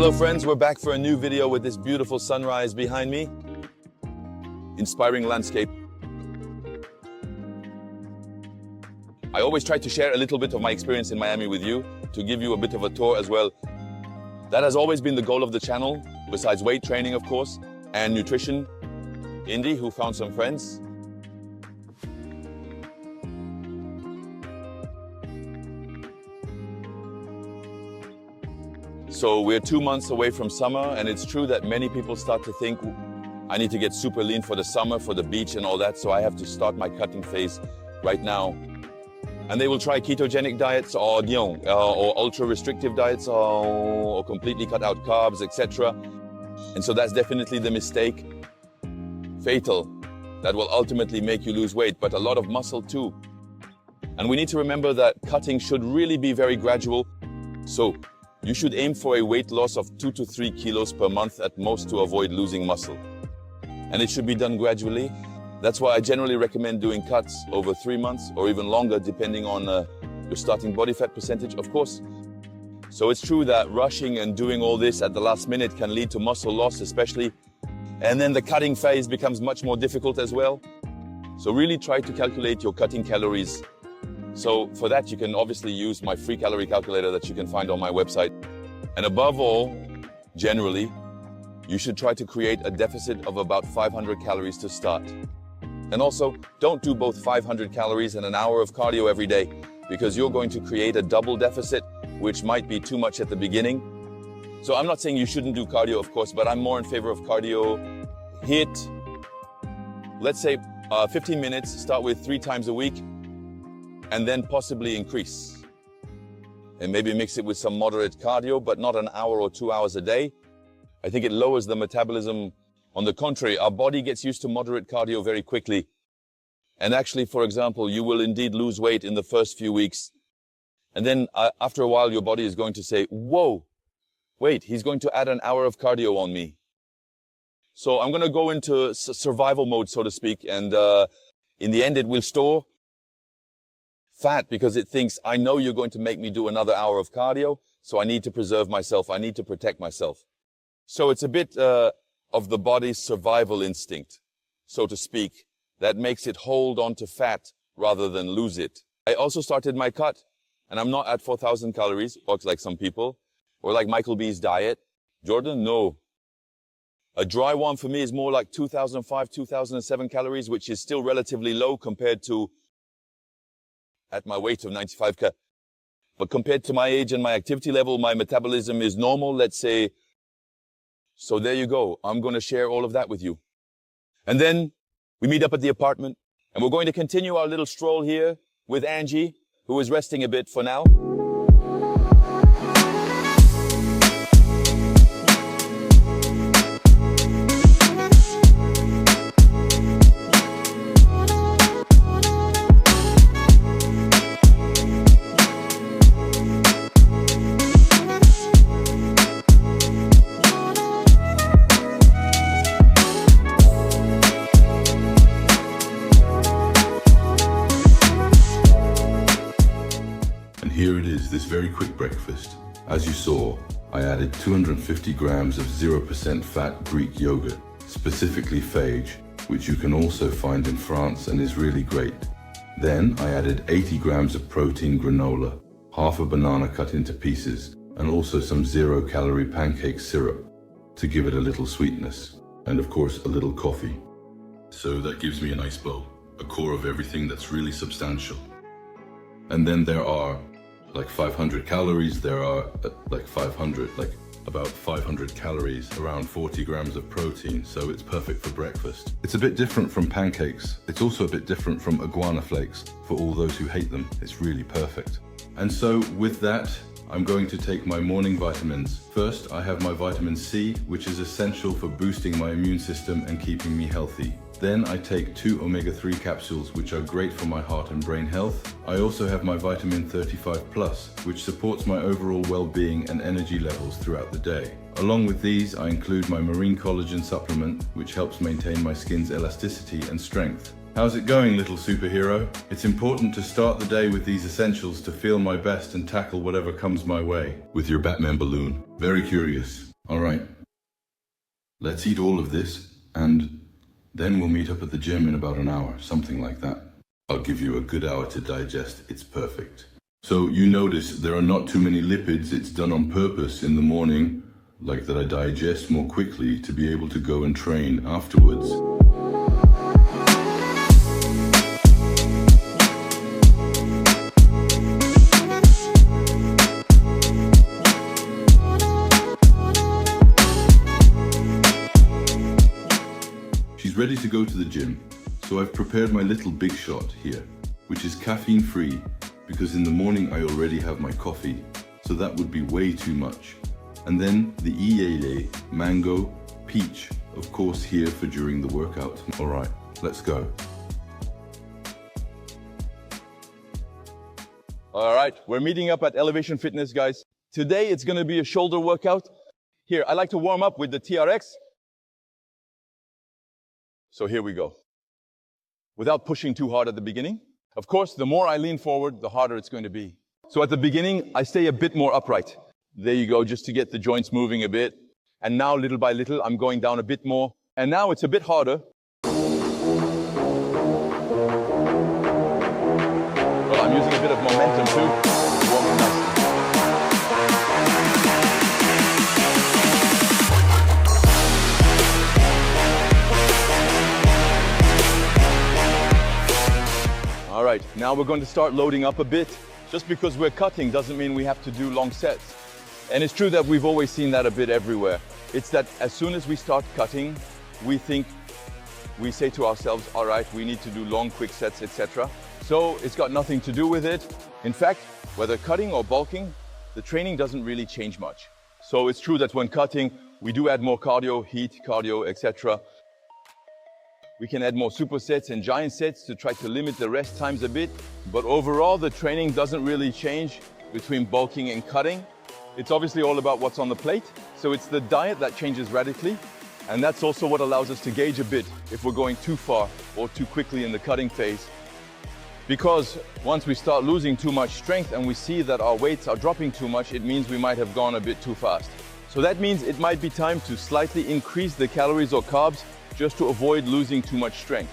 Hello friends, we're back for a new video with this beautiful sunrise behind me. Inspiring landscape. I always try to share a little bit of my experience in Miami with you, to give you a bit of a tour as well. That has always been the goal of the channel, besides weight training of course, and nutrition. Indy, who found some friends. So we're 2 months away from summer, and it's true that many people start to think, I need to get super lean for the summer, for the beach and all that, so I have to start my cutting phase right now. And they will try ketogenic diets or ultra restrictive diets or completely cut out carbs, etc. And so that's definitely the mistake. Fatal. That will ultimately make you lose weight, but a lot of muscle too. And we need to remember that cutting should really be very gradual. So you should aim for a weight loss of 2 to 3 kilos per month at most to avoid losing muscle. And it should be done gradually. That's why I generally recommend doing cuts over 3 months or even longer, depending on your starting body fat percentage, of course. So it's true that rushing and doing all this at the last minute can lead to muscle loss, especially. And then the cutting phase becomes much more difficult as well. So really try to calculate your cutting calories. So for that, you can obviously use my free calorie calculator that you can find on my website. And above all, generally, you should try to create a deficit of about 500 calories to start. And also, don't do both 500 calories and an hour of cardio every day, because you're going to create a double deficit, which might be too much at the beginning. So I'm not saying you shouldn't do cardio, of course, but I'm more in favor of cardio. Hit, let's say 15 minutes, start with 3 times a week, and then possibly increase. And maybe mix it with some moderate cardio, but not an hour or 2 hours a day. I think it lowers the metabolism. On the contrary, our body gets used to moderate cardio very quickly. And actually, for example, you will indeed lose weight in the first few weeks. And then after a while, your body is going to say, whoa, wait, he's going to add an hour of cardio on me. So I'm going to go into survival mode, so to speak. And in the end, it will store fat because it thinks, I know you're going to make me do another hour of cardio, so I need to preserve myself. I need to protect myself. So it's a bit of the body's survival instinct, so to speak, that makes it hold on to fat rather than lose it. I also started my cut, and I'm not at 4,000 calories, like some people, or like Michael B's diet. Jordan, no. A dry one for me is more like 2005, 2007 calories, which is still relatively low compared to at my weight of 95 But compared to my age and my activity level, my metabolism is normal, let's say. So there you go. I'm going to share all of that with you. And then we meet up at the apartment, and we're going to continue our little stroll here with Angie, who is resting a bit for now. Here it is, this very quick breakfast. As you saw, I added 250 grams of 0% fat Greek yogurt, specifically phage, which you can also find in France and is really great. Then I added 80 grams of protein granola, half a banana cut into pieces, and also some 0-calorie pancake syrup to give it a little sweetness, and of course a little coffee. So that gives me a nice bowl, a core of everything that's really substantial. And then there are like 500 calories, there are about 500 calories, around 40 grams of protein, so it's perfect for breakfast. It's a bit different from pancakes. It's also a bit different from iguana flakes. For all those who hate them, it's really perfect. And so with that, I'm going to take my morning vitamins. First, I have my vitamin C, which is essential for boosting my immune system and keeping me healthy. Then I take 2 omega-3 capsules, which are great for my heart and brain health. I also have my vitamin 35+, which supports my overall well-being and energy levels throughout the day. Along with these, I include my marine collagen supplement, which helps maintain my skin's elasticity and strength. How's it going, little superhero? It's important to start the day with these essentials to feel my best and tackle whatever comes my way. With your Batman balloon. Very curious. All right. Let's eat all of this, and then we'll meet up at the gym in about an hour, something like that. I'll give you a good hour to digest. It's perfect. So you notice there are not too many lipids. It's done on purpose in the morning, like that I digest more quickly to be able to go and train afterwards. She's ready to go to the gym, so I've prepared my little big shot here, which is caffeine free, because in the morning I already have my coffee, so that would be way too much. And then the Iyele, mango, peach, of course here for during the workout. All right, let's go. All right, we're meeting up at Elevation Fitness, guys. Today it's gonna be a shoulder workout. Here, I like to warm up with the TRX. So here we go. Without pushing too hard at the beginning. Of course, the more I lean forward, the harder it's going to be. So at the beginning, I stay a bit more upright. There you go, just to get the joints moving a bit. And now, little by little, I'm going down a bit more. And now it's a bit harder. Well, I'm using a bit of momentum too. Warming nicely. All right, now we're going to start loading up a bit. Just because we're cutting doesn't mean we have to do long sets. And it's true that we've always seen that a bit everywhere. It's that as soon as we start cutting, we say to ourselves, all right, we need to do long, quick sets, etc. So it's got nothing to do with it. In fact, whether cutting or bulking, the training doesn't really change much. So it's true that when cutting, we do add more cardio, heat, cardio, etc. We can add more supersets and giant sets to try to limit the rest times a bit. But overall, the training doesn't really change between bulking and cutting. It's obviously all about what's on the plate. So it's the diet that changes radically. And that's also what allows us to gauge a bit if we're going too far or too quickly in the cutting phase. Because once we start losing too much strength and we see that our weights are dropping too much, it means we might have gone a bit too fast. So that means it might be time to slightly increase the calories or carbs just to avoid losing too much strength.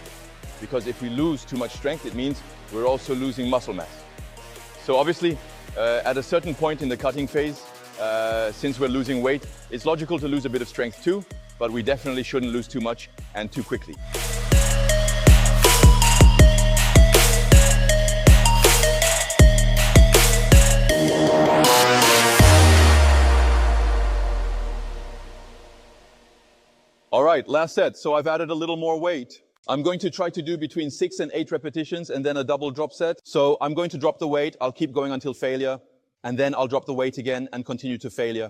Because if we lose too much strength, it means we're also losing muscle mass. So obviously, at a certain point in the cutting phase, since we're losing weight, it's logical to lose a bit of strength too, but we definitely shouldn't lose too much and too quickly. All right, last set. So I've added a little more weight. I'm going to try to do between 6 and 8 repetitions and then a double drop set. So I'm going to drop the weight. I'll keep going until failure. And then I'll drop the weight again and continue to failure.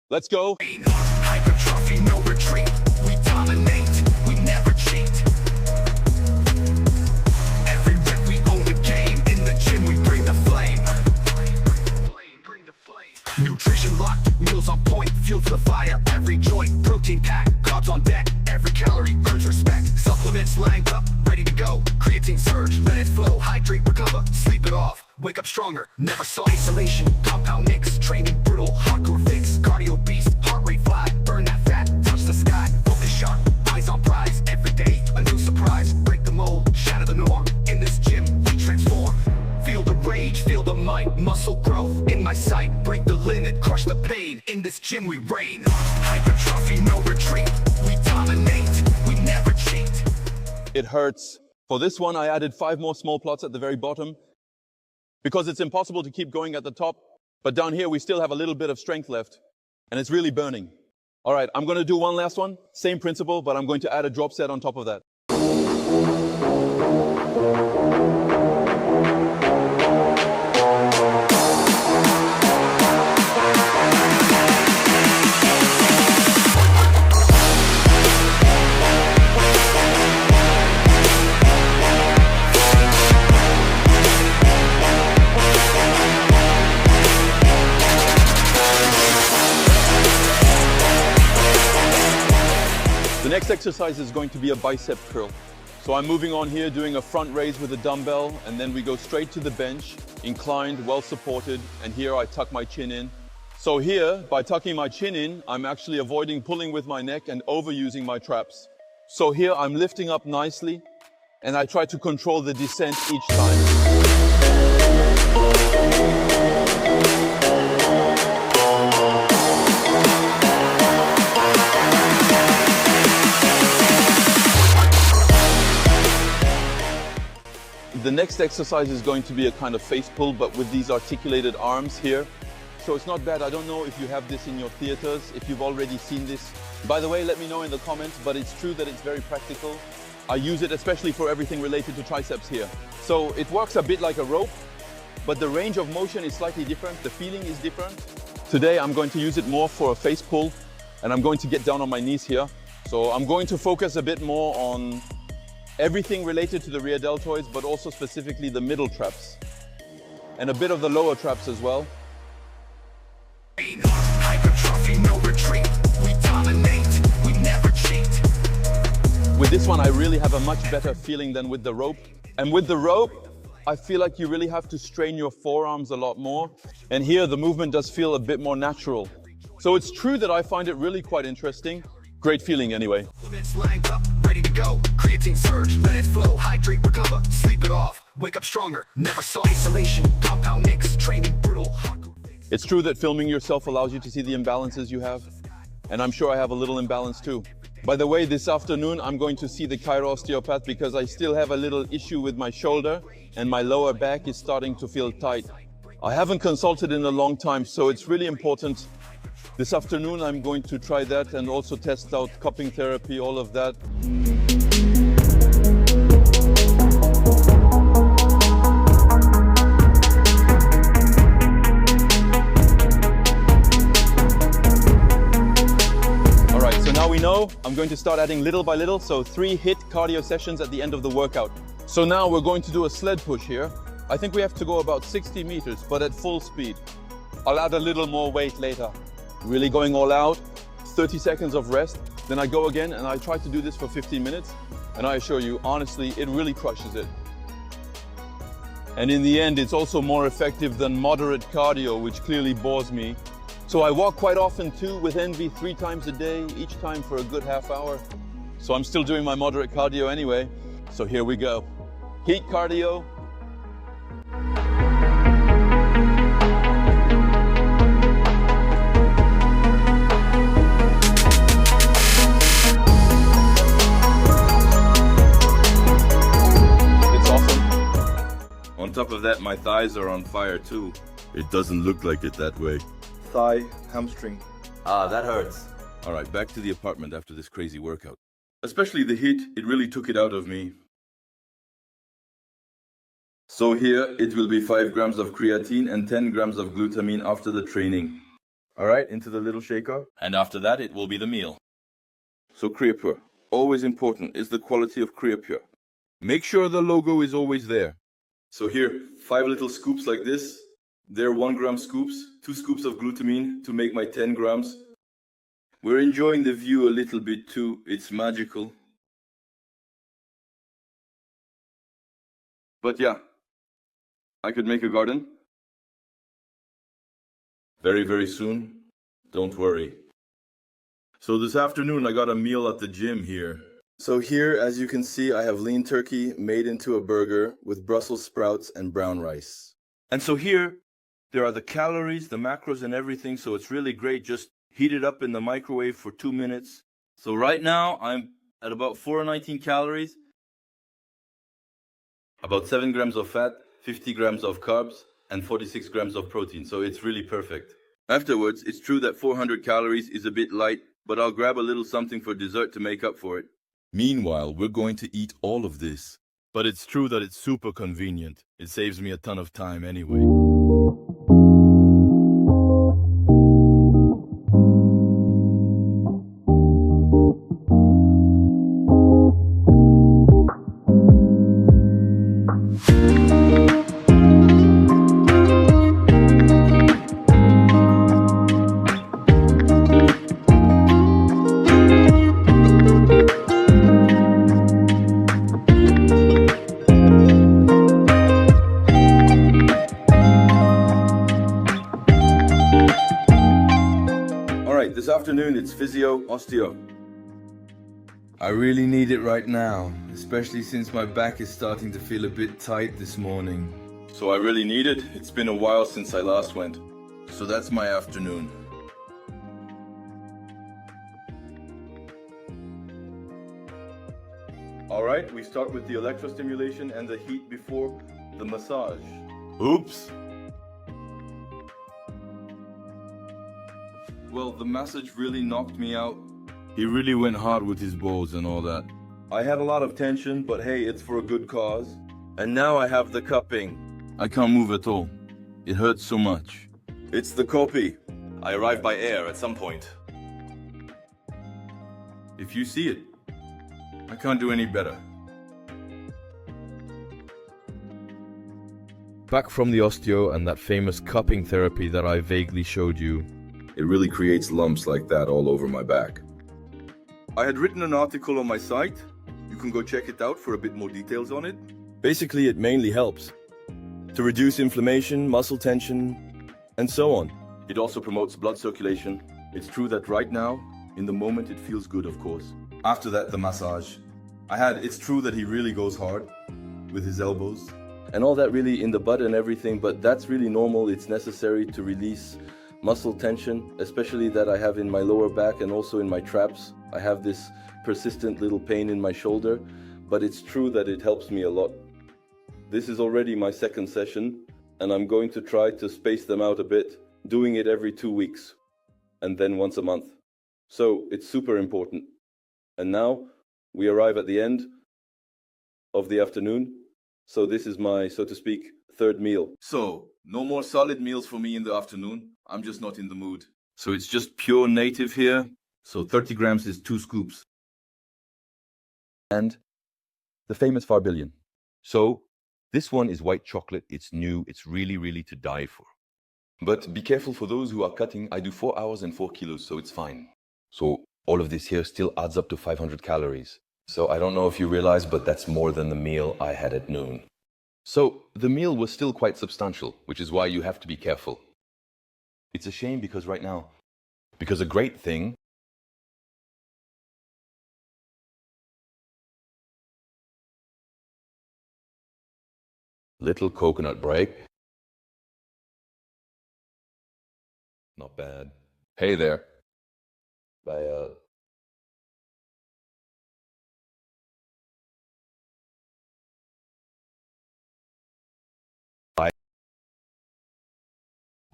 Let's go. Hypertrophy, no retreat. We dominate, we never cheat. Every rep we own the game. In the gym we bring the flame. Nutrition locked, meals on point, fuel to the fire. Every joint, protein pack, carbs on deck. Every calorie earns respect. Supplements lined up, ready to go. Creatine surge, let it flow. Hydrate, recover, sleep it off. Wake up stronger, never saw isolation. Compound mix, training brutal, hardcore fix. Cardio beast, heart rate fly, burn that fat, touch the sky. Focus sharp, eyes on prize. Every day, a new surprise. Break the mold, shatter the norm. In this gym, we transform. Feel the rage, feel the might, muscle growth in my sight. Break the limit, crush the pain. In this gym we reign. Hypertrophy, no retreat. We dominate, we never cheat. It hurts. For this one, I added 5 more small plots at the very bottom because it's impossible to keep going at the top. But down here, we still have a little bit of strength left and it's really burning. All right, I'm going to do one last one. Same principle, but I'm going to add a drop set on top of that. The next exercise is going to be a bicep curl. So I'm moving on here, doing a front raise with a dumbbell, and then we go straight to the bench, inclined, well supported, and here I tuck my chin in. So here, by tucking my chin in, I'm actually avoiding pulling with my neck and overusing my traps. So here I'm lifting up nicely and I try to control the descent each time. The next exercise is going to be a kind of face pull, but with these articulated arms here. So it's not bad. I don't know if you have this in your theaters, if you've already seen this. By the way, let me know in the comments, but it's true that it's very practical. I use it especially for everything related to triceps here. So it works a bit like a rope, but the range of motion is slightly different. The feeling is different. Today I'm going to use it more for a face pull, and I'm going to get down on my knees here. So I'm going to focus a bit more on everything related to the rear deltoids, but also specifically the middle traps and a bit of the lower traps as well. Hypertrophy, no retreat. We dominate, we never cheat. With this one, I really have a much better feeling than with the rope. And with the rope, I feel like you really have to strain your forearms a lot more. And here, the movement does feel a bit more natural. So it's true that I find it really quite interesting. Great feeling anyway. Supplements lined up, ready to go. Creatine surge, let it flow. Hydrate, recover, sleep it off. Wake up stronger, never saw isolation. Compound mix, training brutal. It's true that filming yourself allows you to see the imbalances you have. And I'm sure I have a little imbalance too. By the way, this afternoon, I'm going to see the chiro osteopath because I still have a little issue with my shoulder and my lower back is starting to feel tight. I haven't consulted in a long time, so it's really important. This afternoon, I'm going to try that and also test out cupping therapy, all of that. All right, so now we know I'm going to start adding little by little, so 3 HIIT cardio sessions at the end of the workout. So now we're going to do a sled push here. I think we have to go about 60 meters, but at full speed. I'll add a little more weight later. Really going all out, 30 seconds of rest, then I go again and I try to do this for 15 minutes and I assure you, honestly, it really crushes it. And in the end, it's also more effective than moderate cardio, which clearly bores me. So I walk quite often too with Envy 3 times a day, each time for a good half hour. So I'm still doing my moderate cardio anyway. So here we go. HIIT cardio. On top of that, my thighs are on fire too. It doesn't look like it that way. Thigh, hamstring. Ah, that hurts. All right, back to the apartment after this crazy workout. Especially the HIIT, it really took it out of me. So here, it will be 5 grams of creatine and 10 grams of glutamine after the training. All right, into the little shaker. And after that, it will be the meal. So Creapure, always important is the quality of Creapure. Make sure the logo is always there. So here, 5 little scoops like this. They're 1 gram scoops, 2 scoops of glutamine to make my 10 grams. We're enjoying the view a little bit too. It's magical. But yeah, I could make a garden. Very, very soon. Don't worry. So this afternoon I got a meal at the gym here. So here, as you can see, I have lean turkey made into a burger with Brussels sprouts and brown rice. And so here, there are the calories, the macros and everything, so it's really great. Just heat it up in the microwave for 2 minutes. So right now, I'm at about 419 calories, about 7 grams of fat, 50 grams of carbs, and 46 grams of protein, so it's really perfect. Afterwards, it's true that 400 calories is a bit light, but I'll grab a little something for dessert to make up for it. Meanwhile, we're going to eat all of this. But it's true that it's super convenient. It saves me a ton of time anyway. right, this afternoon it's physio, osteo. I really need it right now, especially since my back is starting to feel a bit tight this morning. So I really need it. It's been a while since I last went. So that's my afternoon. Alright, we start with the electrostimulation and the heat before the massage. Oops! Well, the massage really knocked me out. He really went hard with his balls and all that. I had a lot of tension, but hey, it's for a good cause. And now I have the cupping. I can't move at all. It hurts so much. It's the copy. I arrived by air at some point. If you see it, I can't do any better. Back from the osteo and that famous cupping therapy that I vaguely showed you. It really creates lumps like that all over my back. I had written an article on my site. You can go check it out for a bit more details on it. Basically, it mainly helps to reduce inflammation, muscle tension, and so on. It also promotes blood circulation. It's true that right now, in the moment, it feels good, of course. After that, the massage. It's true that he really goes hard with his elbows. And all that really in the butt and everything, but that's really normal. It's necessary to release muscle tension, especially that I have in my lower back and also in my traps. I have this persistent little pain in my shoulder, but it's true that it helps me a lot. This is already my second session, and I'm going to try to space them out a bit, doing it every 2 weeks, and then once a month. So it's super important. And now we arrive at the end of the afternoon. So this is my, so to speak, third meal. So no more solid meals for me in the afternoon. I'm just not in the mood. So it's just pure native here. So 30 grams is 2 scoops. And the famous Farbillion. So this one is white chocolate. It's new. It's really, really to die for. But be careful for those who are cutting. I do 4 hours and 4 kilos, so it's fine. So all of this here still adds up to 500 calories. So I don't know if you realize, but that's more than the meal I had at noon. So the meal was still quite substantial, which is why you have to be careful. It's a shame because right now, because a great thing, little coconut break. Not bad. Hey there. Bye.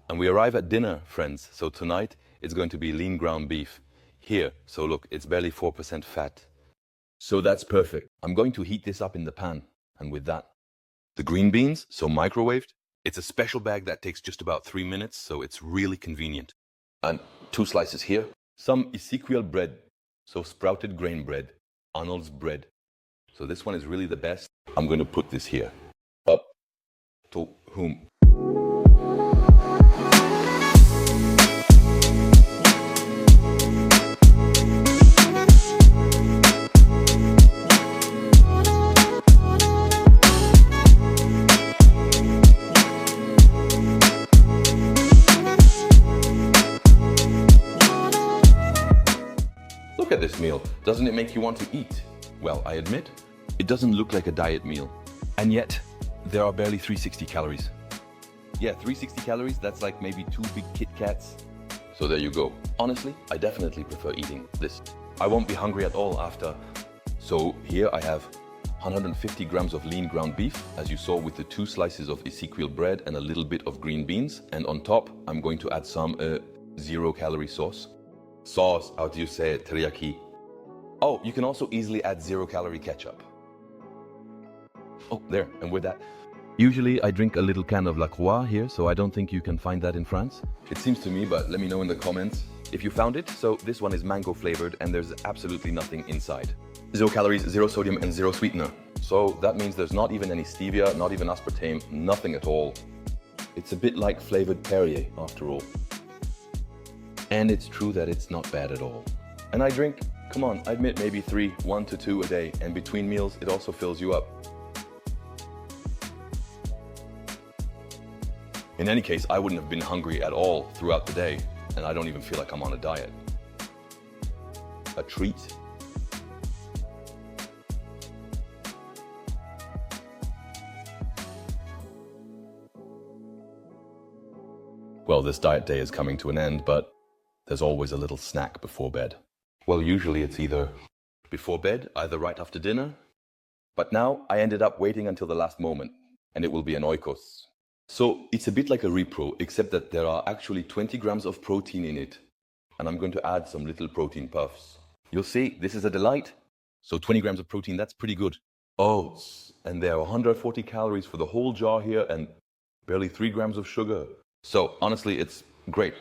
And we arrive at dinner, friends. So tonight, it's going to be lean ground beef. Here, so look, it's barely 4% fat. So that's perfect. I'm going to heat this up in the pan. And with that, the green beans, so microwaved. It's a special bag that takes just about 3 minutes, so it's really convenient. And 2 slices here. Some Ezekiel bread, so sprouted grain bread, Arnold's bread. So this one is really the best. I'm going to put this here. Up to whom? Look at this meal. Doesn't it make you want to eat? Well, I admit, it doesn't look like a diet meal. And yet, there are barely 360 calories. Yeah, 360 calories, that's like maybe 2 big Kit Kats. So there you go. Honestly, I definitely prefer eating this. I won't be hungry at all after. So here I have 150 grams of lean ground beef, as you saw with the 2 slices of Ezekiel bread and a little bit of green beans. And on top, I'm going to add some 0-calorie sauce. Sauce, how do you say it? Teriyaki. Oh, you can also easily add 0-calorie ketchup. Oh, there, and with that. Usually I drink a little can of La Croix here, so I don't think you can find that in France. It seems to me, but let me know in the comments if you found it. So this one is mango flavored and there's absolutely nothing inside. 0 calories, 0 sodium and 0 sweetener. So that means there's not even any stevia, not even aspartame, nothing at all. It's a bit like flavored Perrier after all. And it's true that it's not bad at all. And I drink, come on, I admit maybe 1 to 2 a day, and between meals it also fills you up. In any case, I wouldn't have been hungry at all throughout the day, and I don't even feel like I'm on a diet. a treat. Well, this diet day is coming to an end, but there's always a little snack before bed. Well, usually it's either before bed, either right after dinner, but now I ended up waiting until the last moment, and it will be an oikos. So it's a bit like a repro, except that there are actually 20 grams of protein in it, and I'm going to add some little protein puffs. You'll see, this is a delight. So 20 grams of protein, that's pretty good. Oats, and there are 140 calories for the whole jar here, and barely 3 grams of sugar. So honestly, it's great.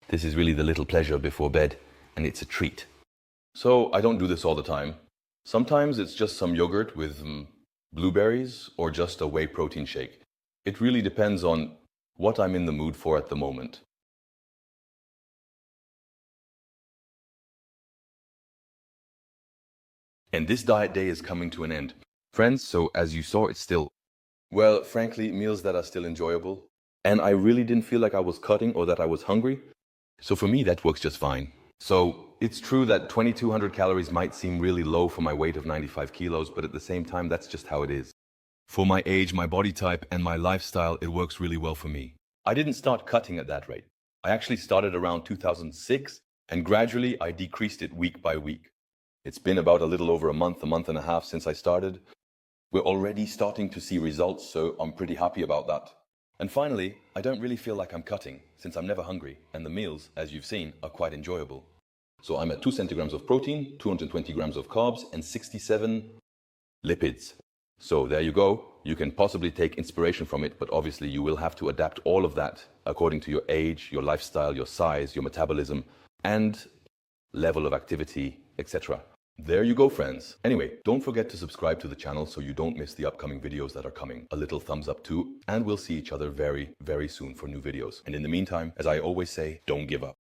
This is really the little pleasure before bed, and it's a treat. So I don't do this all the time. Sometimes it's just some yogurt with blueberries or just a whey protein shake. It really depends on what I'm in the mood for at the moment. And this diet day is coming to an end. Friends, so as you saw, it's still, well, frankly, meals that are still enjoyable. And I really didn't feel like I was cutting or that I was hungry. So for me, that works just fine. So it's true that 2,200 calories might seem really low for my weight of 95 kilos, but at the same time, that's just how it is. For my age, my body type, and my lifestyle, it works really well for me. I didn't start cutting at that rate. I actually started around 2006, and gradually I decreased it week by week. It's been about a little over a month and a half since I started. We're already starting to see results, so I'm pretty happy about that. And finally, I don't really feel like I'm cutting, since I'm never hungry, and the meals, as you've seen, are quite enjoyable. So I'm at 2 centigrams of protein, 220 grams of carbs, and 67 lipids. So there you go. You can possibly take inspiration from it, but obviously you will have to adapt all of that according to your age, your lifestyle, your size, your metabolism, and level of activity, etc. There you go, friends. Anyway, don't forget to subscribe to the channel so you don't miss the upcoming videos that are coming. A little thumbs up too, and we'll see each other very, very soon for new videos. And in the meantime, as I always say, don't give up.